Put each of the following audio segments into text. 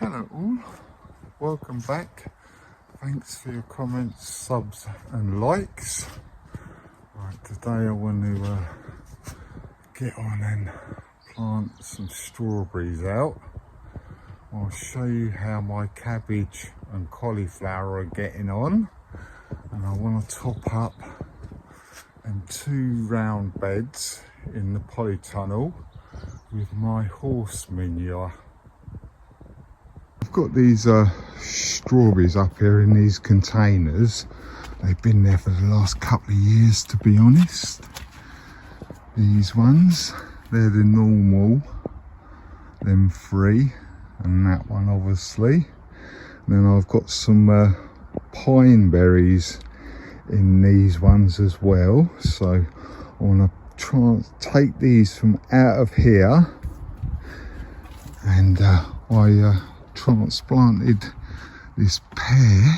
Hello all, welcome back. Thanks for your comments, subs and likes. Right, today I want to get on and plant some strawberries out. I'll show you how my cabbage and cauliflower are getting on, and I want to top up and 2 round beds in the polytunnel with my horse manure. I've got these strawberries up here in these containers. They've been there for the last couple of years, to be honest. These ones, they're the normal, them 3, and that one obviously. And then I've got some pine berries in these ones as well. So I want to try and take these from out of here, and I transplanted this pear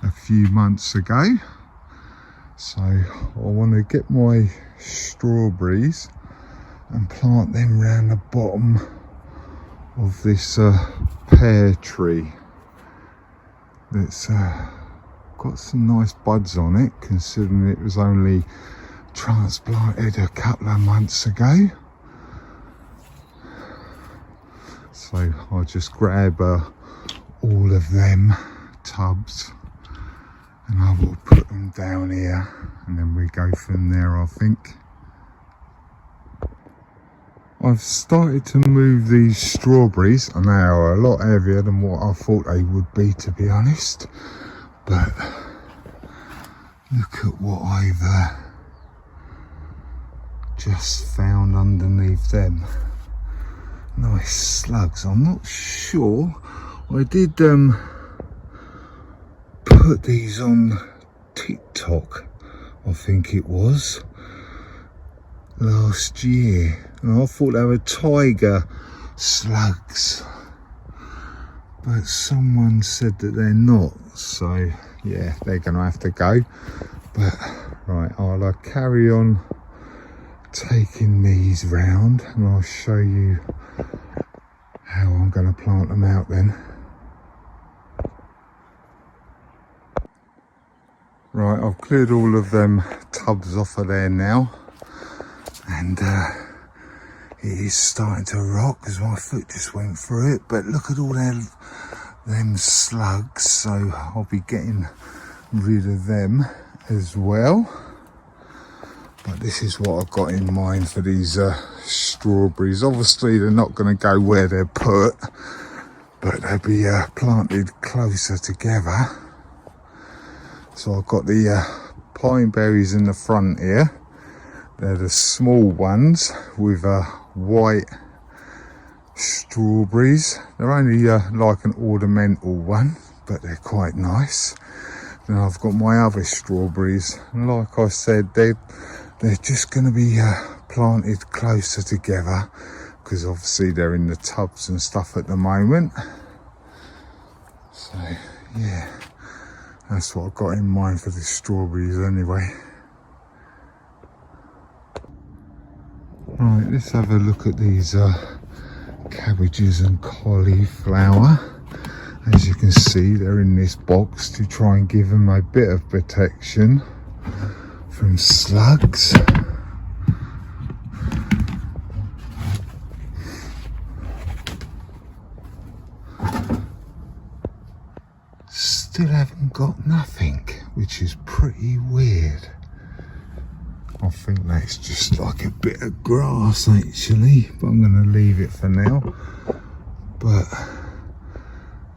a few months ago. So I want to get my strawberries and plant them around the bottom of this pear tree that's got some nice buds on it, considering it was only transplanted a couple of months ago. So I'll just grab all of them tubs and I will put them down here, and then we go from there, I think. I've started to move these strawberries, and they are a lot heavier than what I thought they would be, to be honest. But look at what I've just found underneath them. Nice slugs. I'm not sure. I did put these on TikTok, I think it was, last year, and I thought they were tiger slugs, but someone said that they're not. So yeah, they're gonna have to go. But right, I'll carry on taking these round, and I'll show you how I'm going to plant them out then. Right, I've cleared all of them tubs off of there now, and it is starting to rot because my foot just went through it. But look at all them slugs, so I'll be getting rid of them as well. But this is what I've got in mind for these strawberries. Obviously they're not going to go where they're put, but they'll be planted closer together. So I've got the pine berries in the front here. They're the small ones with white strawberries. They're only like an ornamental one, but they're quite nice. Then I've got my other strawberries, and like I said, they're just going to be planted closer together because obviously they're in the tubs and stuff at the moment. So yeah, that's what I've got in mind for the strawberries anyway. Right, let's have a look at these cabbages and cauliflower. As you can see, they're in this box to try and give them a bit of protection from slugs. Still haven't got nothing, which is pretty weird. I think that's just like a bit of grass actually, but I'm going to leave it for now. But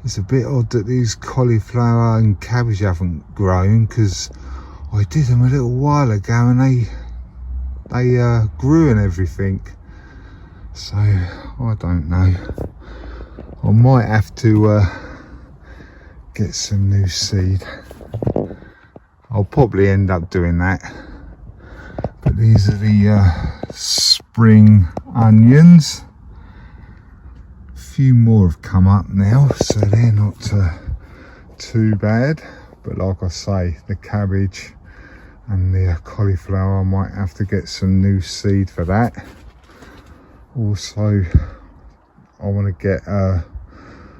it's a bit odd that these cauliflower and cabbage haven't grown, because I did them a little while ago and they grew and everything. So I don't know. I might have to get some new seed. I'll probably end up doing that. But these are the spring onions. A few more have come up now, so they're not too bad. But like I say, the cabbage and the cauliflower, I might have to get some new seed for that. Also, I want to get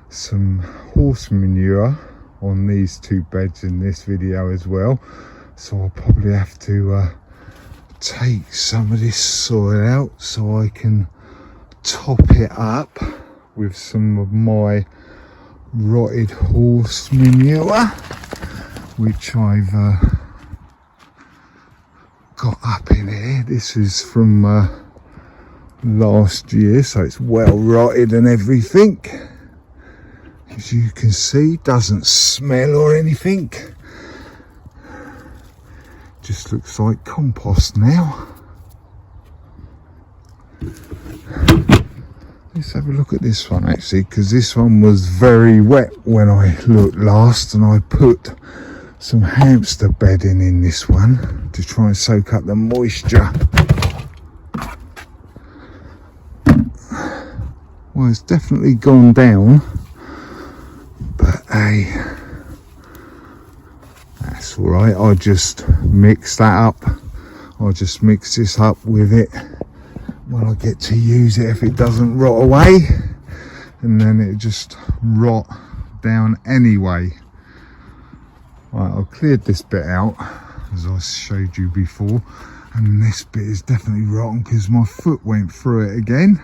some horse manure on these two beds in this video as well, so I'll probably have to take some of this soil out so I can top it up with some of my rotted horse manure, which I've got up in here. This is from last year, so it's well rotted and everything. As you can see, doesn't smell or anything. Just looks like compost now. Let's have a look at this one actually, because this one was very wet when I looked last, and I put some hamster bedding in this one to try and soak up the moisture. Well, it's definitely gone down, but hey, that's all right. I'll just mix that up. I'll just mix this up with it when I get to use it, if it doesn't rot away, and then it just rot down anyway. Right, I've cleared this bit out as I showed you before, and this bit is definitely rotten because my foot went through it again.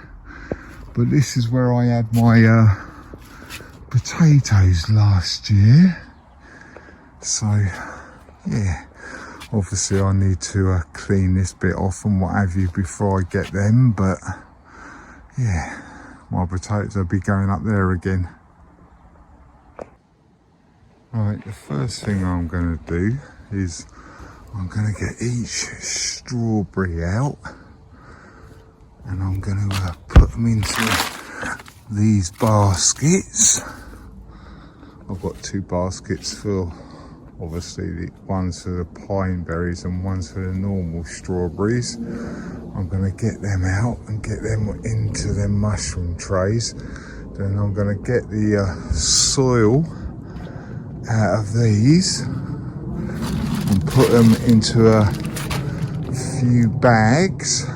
But this is where I had my potatoes last year, so yeah, obviously I need to clean this bit off and what have you before I get them, but yeah, my potatoes will be going up there again. Right, the first thing I'm going to do is I'm going to get each strawberry out, and I'm going to put them into these baskets. I've got two baskets full. Obviously, the ones for the pine berries and ones for the normal strawberries. I'm going to get them out and get them into them mushroom trays. Then I'm going to get the soil out of these and put them into a few bags,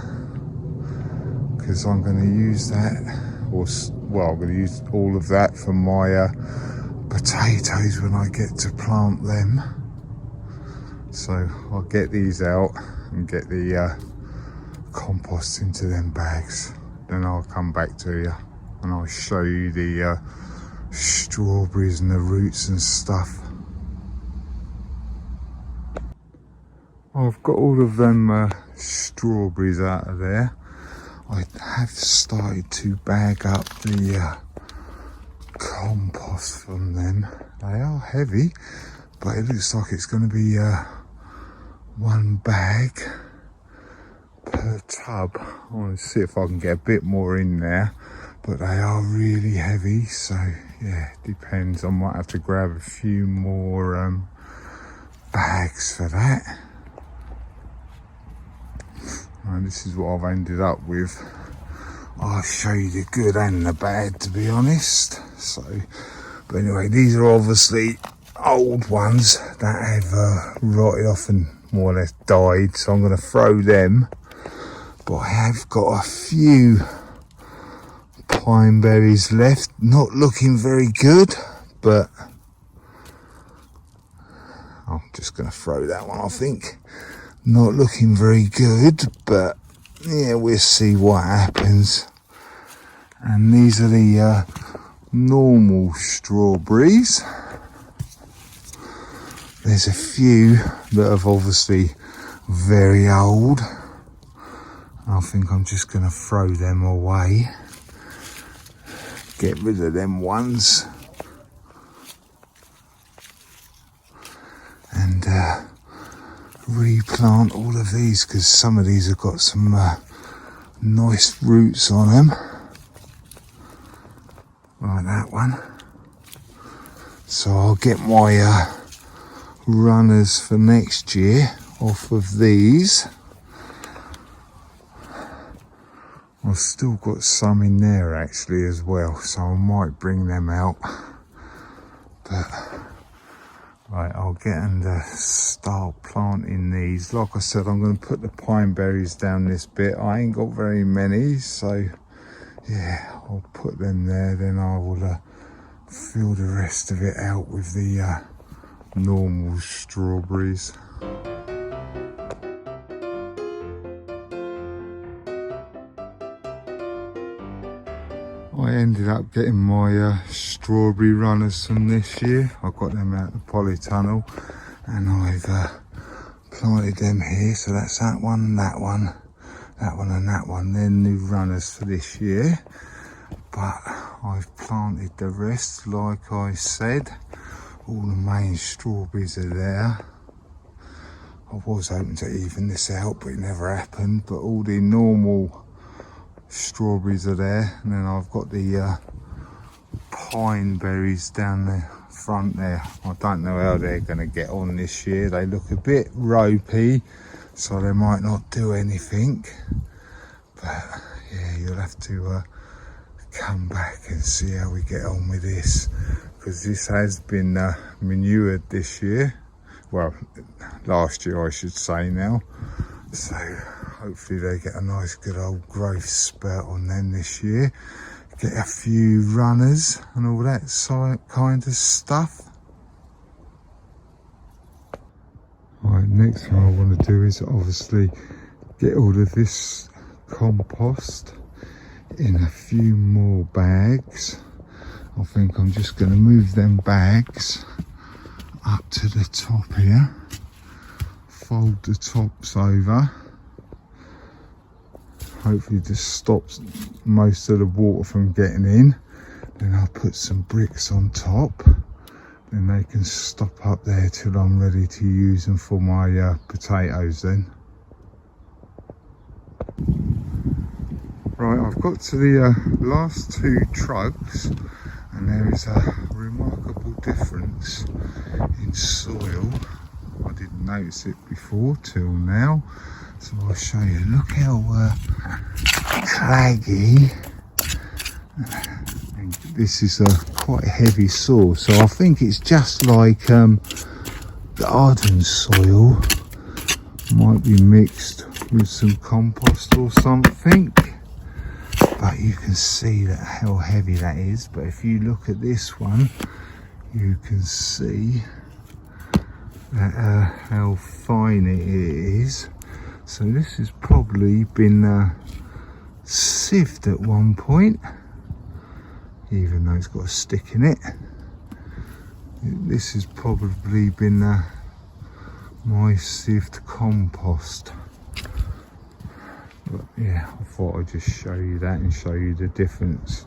because I'm going to use that, well, I'm going to use all of that for my potatoes when I get to plant them. So I'll get these out and get the compost into them bags, then I'll come back to you and I'll show you the strawberries and the roots and stuff. I've got all of them strawberries out of there. I have started to bag up the compost from them. They are heavy, but it looks like it's going to be one bag per tub. I want to see if I can get a bit more in there, but they are really heavy, so yeah, depends. I might have to grab a few more bags for that. And this is what I've ended up with. I'll show you the good and the bad, to be honest. So, but anyway, these are obviously old ones that have rotted off and more or less died, so I'm going to throw them. But I have got a few pine berries left, not looking very good, but I'm just going to throw that one, I think. Not looking very good, but yeah, we'll see what happens. And these are the normal strawberries. There's a few that are obviously very old. I think I'm just going to throw them away. Get rid of them ones. And replant all of these, because some of these have got some nice roots on them, like that one. So I'll get my runners for next year off of these. I've still got some in there actually as well, so I might bring them out. But right, I'll get and start planting these. Like I said, I'm going to put the pine berries down this bit. I ain't got very many, so yeah, I'll put them there. Then I will fill the rest of it out with the normal strawberries. I ended up getting my strawberry runners from this year. I got them out the polytunnel and I've planted them here. So that's that one, that one, that one and that one. They're new runners for this year. But I've planted the rest like I said. All the main strawberries are there. I was hoping to even this out, but it never happened. But all the normal strawberries are there, and then I've got the pine berries down the front there. I don't know how they're going to get on this year. They look a bit ropey, so they might not do anything. But yeah, you'll have to come back and see how we get on with this, because this has been manured this year. Well, last year I should say now. So hopefully they get a nice good old growth spurt on them this year. Get a few runners and all that kind of stuff. Right, next thing I want to do is obviously get all of this compost in a few more bags. I think I'm just going to move them bags up to the top here. Fold the tops over. Hopefully this stops most of the water from getting in. Then I'll put some bricks on top. Then they can stop up there till I'm ready to use them for my potatoes then. Right, I've got to the last two trugs and there is a remarkable difference in soil. I didn't notice it before till now, so I'll show you. Look how claggy, and this is a quite heavy soil, so I think it's just like garden soil, might be mixed with some compost or something. But you can see that how heavy that is. But if you look at this one, you can see that, how fine it is. So this has probably been sieved at one point, even though it's got a stick in it. This has probably been my sieved compost. But yeah, I thought I'd just show you that and show you the difference.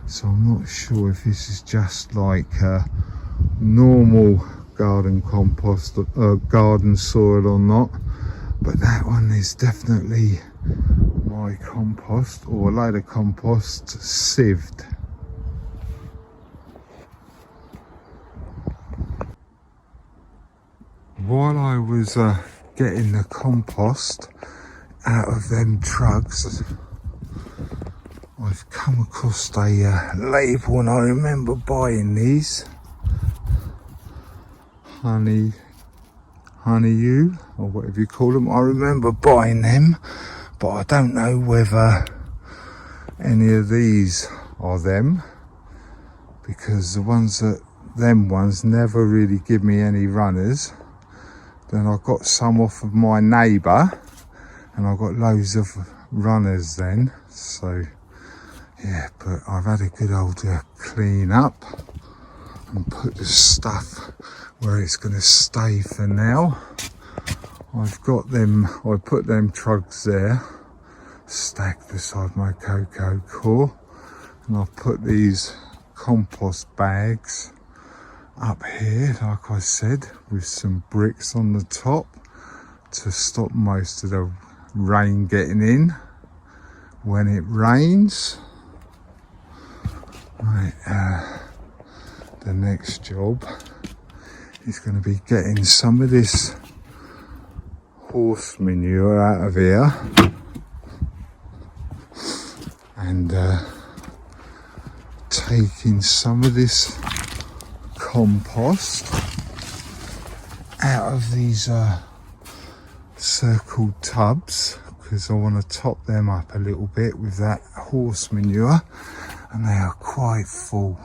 So I'm not sure if this is just like normal garden compost, garden soil or not, but that one is definitely my compost, or a load of compost sieved. While I was getting the compost out of them trugs, I've come across a label, and I remember buying these. Honey you, or whatever you call them. I remember buying them, but I don't know whether any of these are them, because the ones never really give me any runners. Then I got some off of my neighbour, and I got loads of runners then. So yeah, but I've had a good old clean up and put the stuff where it's going to stay for now. I've got them, I put them trugs there, stacked beside my cocoa core, and I've put these compost bags up here, like I said, with some bricks on the top to stop most of the rain getting in when it rains. Right, the next job is going to be getting some of this horse manure out of here and taking some of this compost out of these circle tubs, because I want to top them up a little bit with that horse manure, and they are quite full.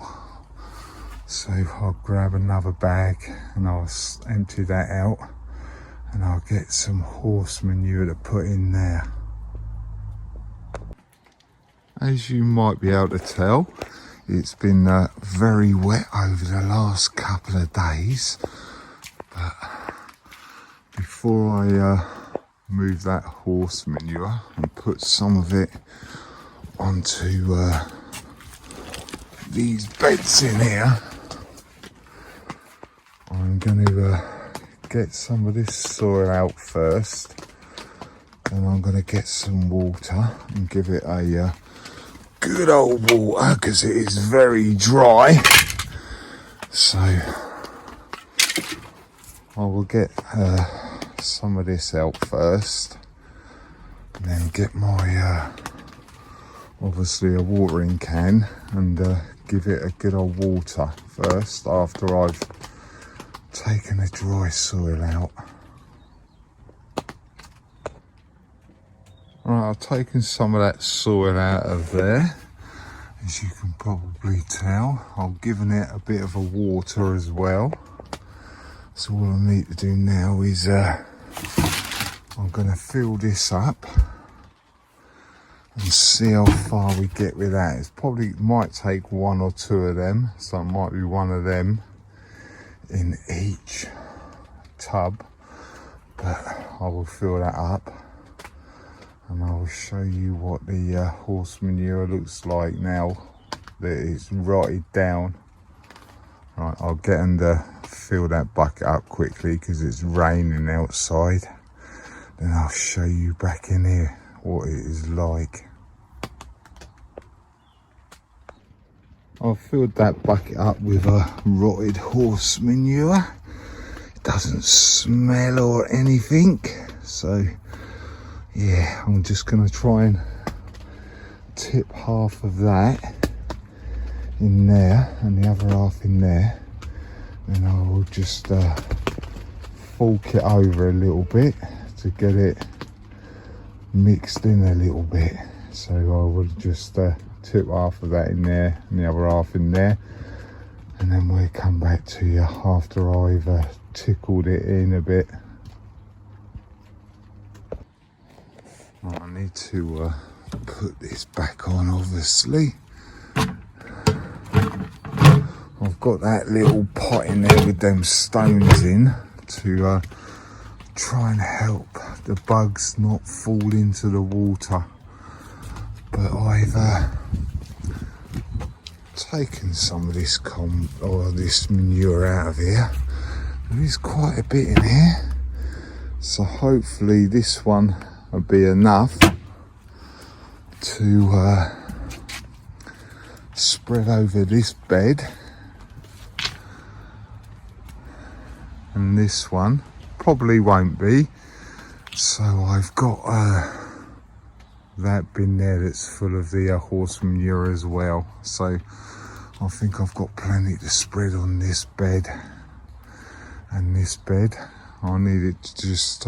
So I'll grab another bag and I'll empty that out, and I'll get some horse manure to put in there. As you might be able to tell, it's been very wet over the last couple of days, but before I move that horse manure and put some of it onto these beds in here, I'm going to get some of this soil out first, and I'm going to get some water and give it a good old water because it is very dry. So I will get some of this out first, and then get my obviously a watering can and give it a good old water first after I've taken the dry soil out. Right, I've taken some of that soil out of there, as you can probably tell. I've given it a bit of a water as well. So all I need to do now is I'm going to fill this up and see how far we get with that. It probably might take one or two of them, so it might be one of them in each tub, but I will fill that up and I will show you what the horse manure looks like now that it's rotted down. Right, I'll get them to fill that bucket up quickly because it's raining outside. Then I'll show you back in here what it is like. I've filled that bucket up with a rotted horse manure. It doesn't smell or anything, so yeah, I'm just going to try and tip half of that in there and the other half in there. Then I will just fork it over a little bit to get it mixed in a little bit. So I will just tip half of that in there and the other half in there, and then we'll come back to you after I've tickled it in a bit. I need to put this back on, obviously. I've got that little pot in there with them stones in to try and help the bugs not fall into the water. But I've taken some of this this manure out of here. There is quite a bit in here, so hopefully this one will be enough to spread over this bed, and this one probably won't be. So I've got that bin there that's full of the horse manure as well, so I think I've got plenty to spread on this bed and this bed. I need it to just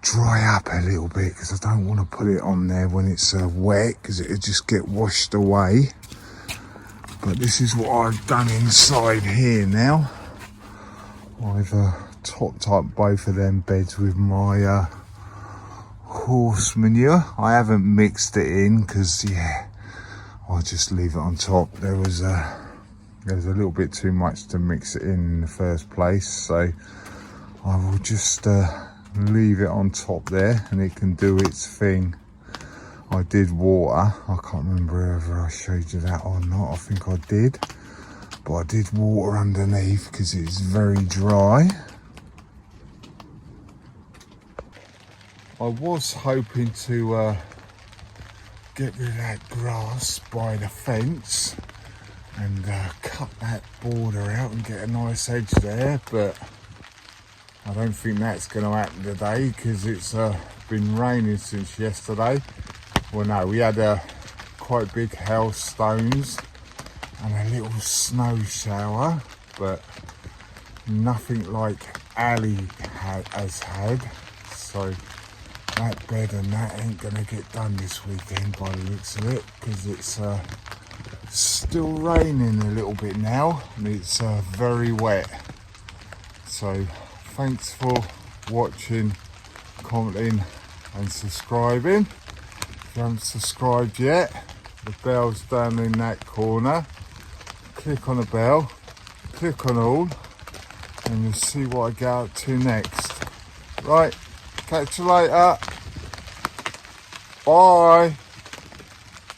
dry up a little bit because I don't want to put it on there when it's wet because it'll just get washed away. But this is what I've done inside here now. I've topped up both of them beds with my horse manure. I haven't mixed it in because yeah, I'll just leave it on top. There was a little bit too much to mix it in the first place, so I will just leave it on top there and it can do its thing. I did water. I can't remember whether I showed you that or not. I think I did, but I did water underneath because it's very dry. I was hoping to get rid of that grass by the fence and cut that border out and get a nice edge there, but I don't think that's going to happen today because it's been raining since yesterday. Well, no, we had quite big hailstones and a little snow shower, but nothing like Ali has had. So that bed and that ain't going to get done this weekend by the looks of it, because it's Still raining a little bit now, and it's very wet. So thanks for watching, commenting and subscribing. If you haven't subscribed yet, the bell's down in that corner. Click on the bell, click on all, and you'll see what I get up to next. Right, catch you later. Bye.